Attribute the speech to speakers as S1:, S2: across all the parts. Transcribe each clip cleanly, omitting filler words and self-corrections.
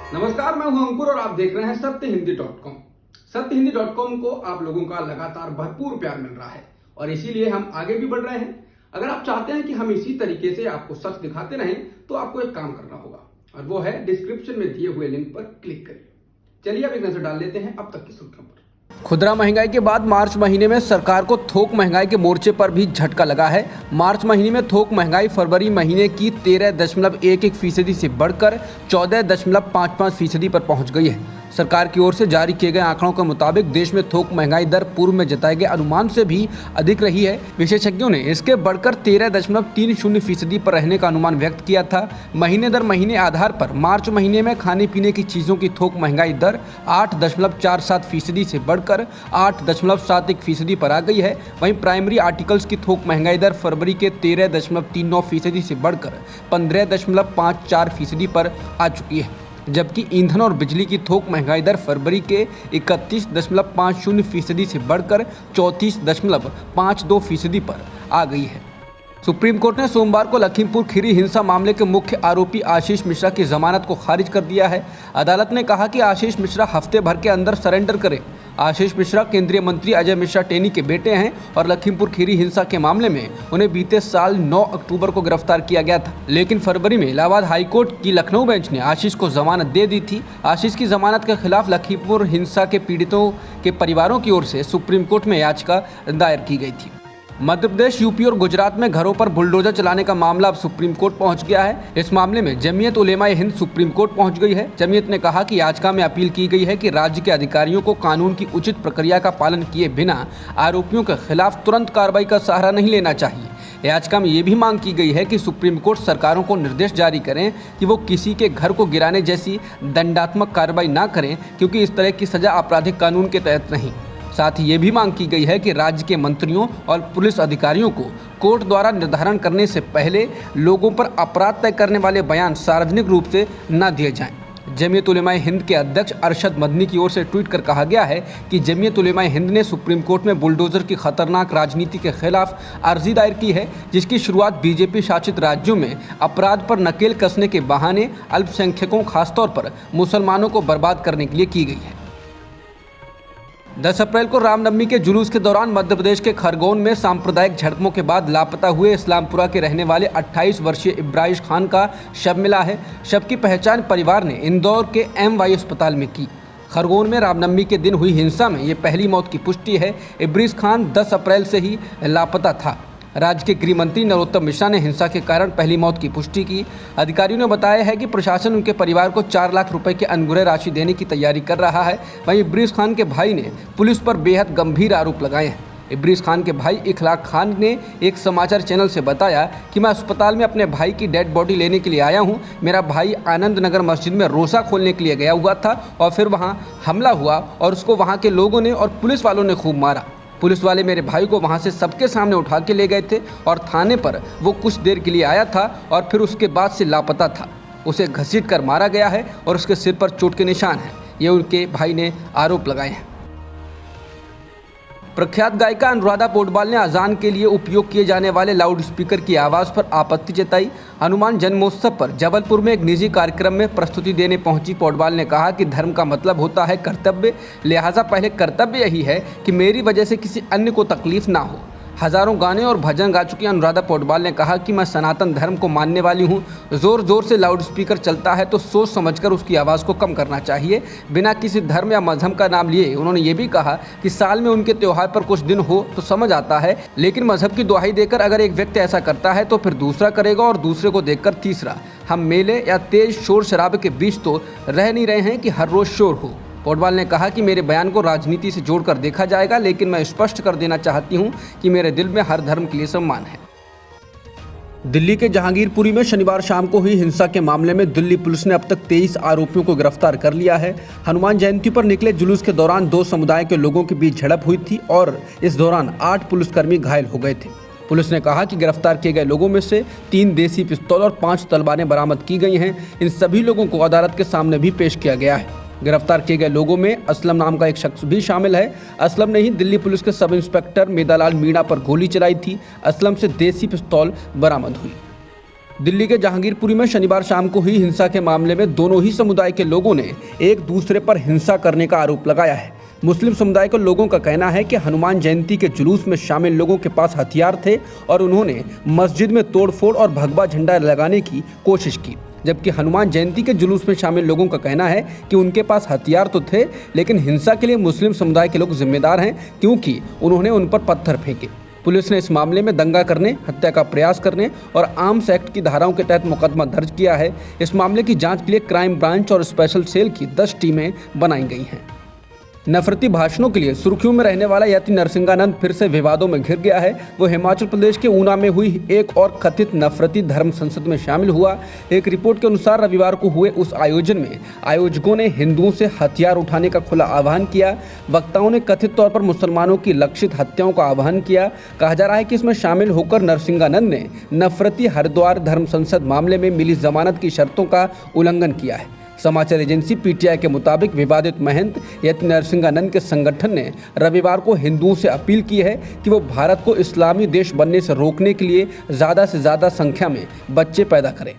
S1: नमस्कार, मैं हूं अंकुर और आप देख रहे हैं सत्यहिंदी.com। सत्यहिंदी.com को आप लोगों का लगातार भरपूर प्यार मिल रहा है और इसीलिए हम आगे भी बढ़ रहे हैं। अगर आप चाहते हैं कि हम इसी तरीके से आपको सच दिखाते रहें तो आपको एक काम करना होगा और वो है डिस्क्रिप्शन में दिए हुए लिंक पर क्लिक करिए। चलिए अब एक नजर डाल लेते हैं अब तक की सुर्खियों पर।
S2: खुदरा महंगाई के बाद मार्च महीने में सरकार को थोक महंगाई के मोर्चे पर भी झटका लगा है। मार्च महीने में थोक महंगाई फरवरी महीने की 13.11% से बढ़कर 14.55% पर पहुंच गई है। सरकार की ओर से जारी किए गए आंकड़ों के मुताबिक देश में थोक महंगाई दर पूर्व में जताए गए अनुमान से भी अधिक रही है। विशेषज्ञों ने इसके बढ़कर 13.30% पर रहने का अनुमान व्यक्त किया था। महीने दर महीने आधार पर मार्च महीने में खाने पीने की चीज़ों की थोक महंगाई दर 8.47% से बढ़कर 8.71% पर आ गई है। वहीं प्राइमरी आर्टिकल्स की थोक महंगाई दर फरवरी के 13.39% से बढ़कर 15.54% पर आ चुकी है, जबकि ईंधन और बिजली की थोक महंगाई दर फरवरी के 31.50% से बढ़कर 34.52% पर आ गई है। सुप्रीम कोर्ट ने सोमवार को लखीमपुर खीरी हिंसा मामले के मुख्य आरोपी आशीष मिश्रा की जमानत को खारिज कर दिया है। अदालत ने कहा कि आशीष मिश्रा हफ्ते भर के अंदर सरेंडर करें। आशीष मिश्रा केंद्रीय मंत्री अजय मिश्रा टेनी के बेटे हैं और लखीमपुर खीरी हिंसा के मामले में उन्हें बीते साल 9 अक्टूबर को गिरफ्तार किया गया था, लेकिन फरवरी में इलाहाबाद हाईकोर्ट की लखनऊ बेंच ने आशीष को जमानत दे दी थी। आशीष की जमानत के खिलाफ लखीमपुर हिंसा के पीड़ितों के परिवारों की ओर से सुप्रीम कोर्ट में याचिका दायर की गई थी। मध्य प्रदेश, यूपी और गुजरात में घरों पर बुलडोजर चलाने का मामला अब सुप्रीम कोर्ट पहुंच गया है। इस मामले में जमीयत उलेमा ए हिंद सुप्रीम कोर्ट पहुंच गई है। जमीयत ने कहा कि याचिका में अपील की गई है कि राज्य के अधिकारियों को कानून की उचित प्रक्रिया का पालन किए बिना आरोपियों के खिलाफ तुरंत कार्रवाई का सहारा नहीं लेना चाहिए। याचिका में ये भी मांग की गई है कि सुप्रीम कोर्ट सरकारों को निर्देश जारी करें कि वो किसी के घर को गिराने जैसी दंडात्मक कार्रवाई ना करें, क्योंकि इस तरह की सजा आपराधिक कानून के तहत नहीं। साथ ही ये भी मांग की गई है कि राज्य के मंत्रियों और पुलिस अधिकारियों को कोर्ट द्वारा निर्धारण करने से पहले लोगों पर अपराध तय करने वाले बयान सार्वजनिक रूप से न दिए जाएं। जमीयत उलेमा ए हिंद के अध्यक्ष अरशद मदनी की ओर से ट्वीट कर कहा गया है कि जमीयत उलेमा ए हिंद ने सुप्रीम कोर्ट में बुलडोजर की खतरनाक राजनीति के खिलाफ अर्जी दायर की है, जिसकी शुरुआत बीजेपी शासित राज्यों में अपराध पर नकेल कसने के बहाने अल्पसंख्यकों, खासतौर पर मुसलमानों को बर्बाद करने के लिए की गई है। 10 अप्रैल को रामनवमी के जुलूस के दौरान मध्य प्रदेश के खरगोन में सांप्रदायिक झड़पों के बाद लापता हुए इस्लामपुरा के रहने वाले 28 वर्षीय इब्राहिम खान का शव मिला है। शव की पहचान परिवार ने इंदौर के MY अस्पताल में की। खरगोन में रामनवमी के दिन हुई हिंसा में ये पहली मौत की पुष्टि है। इब्राहिम खान 10 अप्रैल से ही लापता था। राज्य के गृह मंत्री नरोत्तम मिश्रा ने हिंसा के कारण पहली मौत की पुष्टि की। अधिकारियों ने बताया है कि प्रशासन उनके परिवार को 4 लाख रुपए की अनुग्रह राशि देने की तैयारी कर रहा है। वहीं इब्राहिम खान के भाई ने पुलिस पर बेहद गंभीर आरोप लगाए हैं। इब्राहिम खान के भाई इखलाक खान ने एक समाचार चैनल से बताया कि मैं अस्पताल में अपने भाई की डेड बॉडी लेने के लिए आया हूं। मेरा भाई आनंद नगर मस्जिद में रोज़ा खोलने के लिए गया हुआ था और फिर वहां हमला हुआ और उसको वहां के लोगों ने और पुलिस वालों ने खूब मारा। पुलिस वाले मेरे भाई को वहां से सबके सामने उठा के ले गए थे और थाने पर वो कुछ देर के लिए आया था और फिर उसके बाद से लापता था। उसे घसीट कर मारा गया है और उसके सिर पर चोट के निशान हैं। ये उनके भाई ने आरोप लगाए हैं। प्रख्यात गायिका अनुराधा पौडवाल ने अजान के लिए उपयोग किए जाने वाले लाउड स्पीकर की आवाज़ पर आपत्ति जताई। हनुमान जन्मोत्सव पर जबलपुर में एक निजी कार्यक्रम में प्रस्तुति देने पहुंची पौडवाल ने कहा कि धर्म का मतलब होता है कर्तव्य, लिहाजा पहले कर्तव्य यही है कि मेरी वजह से किसी अन्य को तकलीफ ना हो। हजारों गाने और भजन गा चुकी अनुराधा पौडवाल ने कहा कि मैं सनातन धर्म को मानने वाली हूँ। जोर जोर से लाउड स्पीकर चलता है तो सोच समझकर उसकी आवाज़ को कम करना चाहिए, बिना किसी धर्म या मजहब का नाम लिए। उन्होंने ये भी कहा कि साल में उनके त्यौहार पर कुछ दिन हो तो समझ आता है, लेकिन मजहब की दुहाई देकर अगर एक व्यक्ति ऐसा करता है तो फिर दूसरा करेगा और दूसरे को देखकर तीसरा। हम मेले या तेज शोर शराबे के बीच तो रह नहीं रहे हैं कि हर रोज़ शोर हो। पौडवाल ने कहा कि मेरे बयान को राजनीति से जोड़कर देखा जाएगा, लेकिन मैं स्पष्ट कर देना चाहती हूं कि मेरे दिल में हर धर्म के लिए सम्मान है। दिल्ली के जहांगीरपुरी में शनिवार शाम को हुई हिंसा के मामले में दिल्ली पुलिस ने अब तक 23 आरोपियों को गिरफ्तार कर लिया है। हनुमान जयंती पर निकले जुलूस के दौरान 2 समुदाय के लोगों के बीच झड़प हुई थी और इस दौरान 8 पुलिसकर्मी घायल हो गए थे। पुलिस ने कहा कि गिरफ्तार किए गए लोगों में से 3 देसी पिस्तौल और 5 तलवारें बरामद की गई हैं। इन सभी लोगों को अदालत के सामने भी पेश किया गया है। गिरफ्तार किए गए लोगों में असलम नाम का एक शख्स भी शामिल है। असलम ने ही दिल्ली पुलिस के सब इंस्पेक्टर मेदालाल मीणा पर गोली चलाई थी। असलम से देसी पिस्तौल बरामद हुई। दिल्ली के जहांगीरपुरी में शनिवार शाम को हुई हिंसा के मामले में दोनों ही समुदाय के लोगों ने एक दूसरे पर हिंसा करने का आरोप लगाया है। मुस्लिम समुदाय के लोगों का कहना है कि हनुमान जयंती के जुलूस में शामिल लोगों के पास हथियार थे और उन्होंने मस्जिद में तोड़फोड़ और भगवा झंडा लगाने की कोशिश की, जबकि हनुमान जयंती के जुलूस में शामिल लोगों का कहना है कि उनके पास हथियार तो थे, लेकिन हिंसा के लिए मुस्लिम समुदाय के लोग जिम्मेदार हैं क्योंकि उन्होंने उन पर पत्थर फेंके। पुलिस ने इस मामले में दंगा करने, हत्या का प्रयास करने और आर्म्स एक्ट की धाराओं के तहत मुकदमा दर्ज किया है। इस मामले की जांच के लिए क्राइम ब्रांच और स्पेशल सेल की 10 टीमें बनाई गई हैं। नफरती भाषणों के लिए सुर्खियों में रहने वाला यति नरसिंहानंद फिर से विवादों में घिर गया है। वो हिमाचल प्रदेश के ऊना में हुई एक और कथित नफरती धर्म संसद में शामिल हुआ। एक रिपोर्ट के अनुसार रविवार को हुए उस आयोजन में आयोजकों ने हिंदुओं से हथियार उठाने का खुला आह्वान किया। वक्ताओं ने कथित तौर पर मुसलमानों की लक्षित हत्याओं का आह्वान किया। कहा जा रहा है कि इसमें शामिल होकर नरसिंहानंद ने नफरती हरिद्वार धर्म संसद मामले में मिली जमानत की शर्तों का उल्लंघन किया है। समाचार एजेंसी पीटीआई के मुताबिक विवादित महंत यति नरसिंहानंद के संगठन ने रविवार को हिंदुओं से अपील की है कि वो भारत को इस्लामी देश बनने से रोकने के लिए ज़्यादा से ज़्यादा संख्या में बच्चे पैदा करें।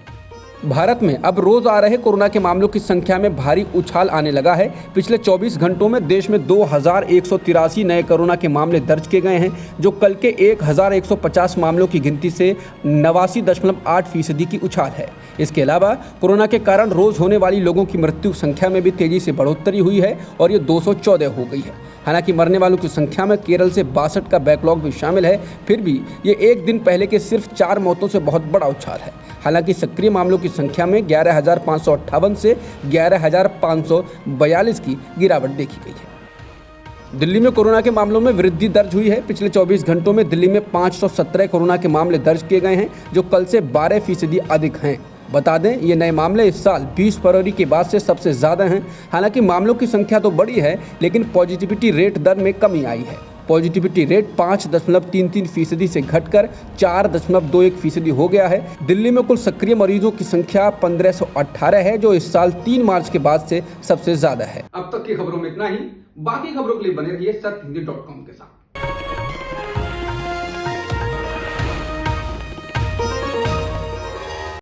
S2: भारत में अब रोज आ रहे कोरोना के मामलों की संख्या में भारी उछाल आने लगा है। पिछले 24 घंटों में देश में 2183 नए कोरोना के मामले दर्ज किए गए हैं, जो कल के 1150 मामलों की गिनती से 89.8% की उछाल है। इसके अलावा कोरोना के कारण रोज होने वाली लोगों की मृत्यु संख्या में भी तेजी से बढ़ोतरी हुई है और ये 214 हो गई है। हालांकि मरने वालों की संख्या में केरल से 62 का बैकलॉग भी शामिल है, फिर भी ये एक दिन पहले के सिर्फ 4 मौतों से बहुत बड़ा उछाल है। हालांकि सक्रिय मामलों की संख्या में 11,558 से 11,542 की गिरावट देखी गई है। दिल्ली में कोरोना के मामलों में वृद्धि दर्ज हुई है। पिछले 24 घंटों में दिल्ली में 517 कोरोना के मामले दर्ज किए गए हैं, जो कल से 12% अधिक हैं। बता दें, ये नए मामले इस साल 20 फरवरी के बाद से सबसे ज़्यादा हैं। हालांकि मामलों की संख्या तो बढ़ी है, लेकिन पॉजिटिविटी रेट दर में कमी आई है। पॉजिटिविटी रेट 5.33% से घटकर 4.21% हो गया है। दिल्ली में कुल सक्रिय मरीजों की संख्या 1518 है, जो इस साल 3 मार्च के बाद से सबसे ज़्यादा है।
S1: अब तक की खबरों में इतना ही। बाकी खबरों के लिए बने रहिए सत्यहिंदी.com के साथ।